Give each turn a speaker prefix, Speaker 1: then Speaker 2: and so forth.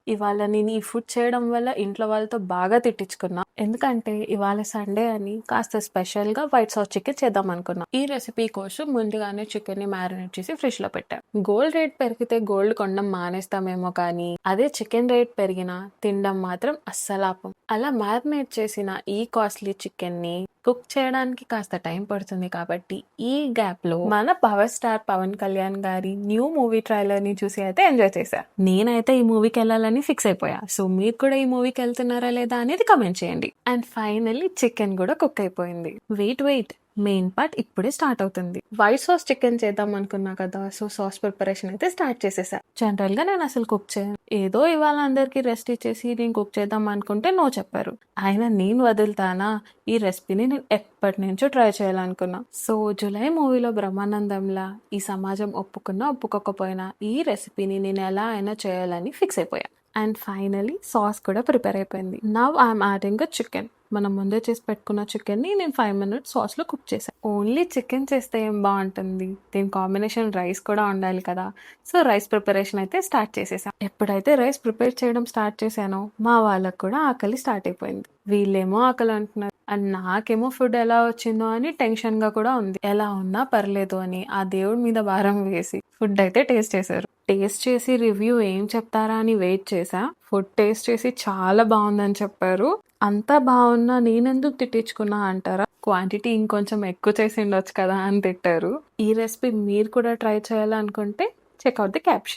Speaker 1: ఇవాళ నేను ఈ ఫుడ్ చేయడం వల్ల ఇంట్లో వాళ్ళతో బాగా తిట్టించుకున్నా. ఎందుకంటే ఇవాళ సండే అని కాస్త స్పెషల్‌గా వైట్ సాస్ చికెన్ చేద్దాం అనుకున్నా. ఈ రెసిపీ కోసం ముందుగానే చికెన్‌ని మ్యారినేట్ చేసి ఫ్రిడ్జ్‌లో పెట్టా. గోల్డ్ రేట్ పెరిగితే గోల్డ్ కొనడం మానేస్తామేమో కానీ, అదే చికెన్ రేట్ పెరిగినా తినడం మాత్రం అస్సలాపం. అలా మ్యారినేట్ చేసిన ఈ కాస్ట్‌లీ చికెన్‌ని కుక్ చేయడానికి కాస్త టైం పడుతుంది కాబట్టి, ఈ గ్యాప్‌లో మన పవర్ స్టార్ పవన్ కళ్యాణ్ గారి న్యూ మూవీ ట్రైలర్‌ని చూసి అయితే ఎంజాయ్ చేశా. నేనైతే ఈ మూవీకెళ్ళాలని ఫిక్స్ అయిపోయా. సో మీరు కూడా ఈ మూవీకెళ్తున్నారా లేదా అనేది కామెంట్ చేయండి. అండ్ ఫైనల్లీ చికెన్ కూడా కుక్ అయిపోయింది. వెయిట్ మెయిన్ పార్ట్ ఇప్పుడే స్టార్ట్ అవుతుంది. వైట్ సాస్ చికెన్ చేద్దాం అనుకున్నా కదా, సో సాస్ ప్రిపరేషన్ అయితే స్టార్ట్ చేసేసా. జనరల్ గా నేను అసలు కుక్ చేయను. ఏదో ఇవాళ అందరికి రెస్ట్ ఇచ్చేసి నేను కుక్ చేద్దాం అనుకుంటే నో చెప్పారు. అయినా నేను వదులుతానా? ఈ రెసిపీని నేను ఎప్పటి నుంచో ట్రై చేయాలనుకున్నా. సో జులై మూవీలో బ్రహ్మానందంలా ఈ సమాజం ఒప్పుకున్నా ఒప్పుకోకపోయినా ఈ రెసిపీని నేను ఎలా అయినా చేయాలని ఫిక్స్ అయిపోయా. అండ్ ఫైనలీ సాస్ కూడా ప్రిపేర్ అయిపోయింది. Now I'm adding a chicken. మనం ముందే చేసి పెట్టుకున్న చికెన్ని నేను 5 మినిట్స్ సాస్లో కుక్ చేశాను. ఓన్లీ చికెన్ చేస్తే ఏం బాగుంటుంది, దీని కాంబినేషన్ రైస్ కూడా ఉండాలి కదా. సో రైస్ ప్రిపరేషన్ అయితే స్టార్ట్ చేసేసాను. ఎప్పుడైతే రైస్ ప్రిపేర్ చేయడం స్టార్ట్ చేశానో మా వాళ్ళకు కూడా ఆకలి స్టార్ట్ అయిపోయింది. వీళ్ళేమో ఆకలి అంటున్నారు అండ్ నాకేమో ఫుడ్ ఎలా వచ్చిందో అని టెన్షన్ గా కూడా ఉంది. ఎలా ఉన్నా పర్లేదు అని ఆ దేవుడి మీద భారం వేసి ఫుడ్ అయితే టేస్ట్ చేశారు. టేస్ట్ చేసి రివ్యూ ఏం చెప్తారా అని వెయిట్ చేశా. ఫుడ్ టేస్ట్ చేసి చాలా బాగుందని చెప్పారు. అంతా బాగున్నా నేనెందుకు తిట్టించుకున్నా అంటారా? క్వాంటిటీ ఇంకొంచెం ఎక్కువ చేసి ఉండొచ్చు కదా అని తిట్టారు. ఈ రెసిపీ మీరు కూడా ట్రై చేయాలనుకుంటే చెక్అవుట్ ది క్యాప్షన్.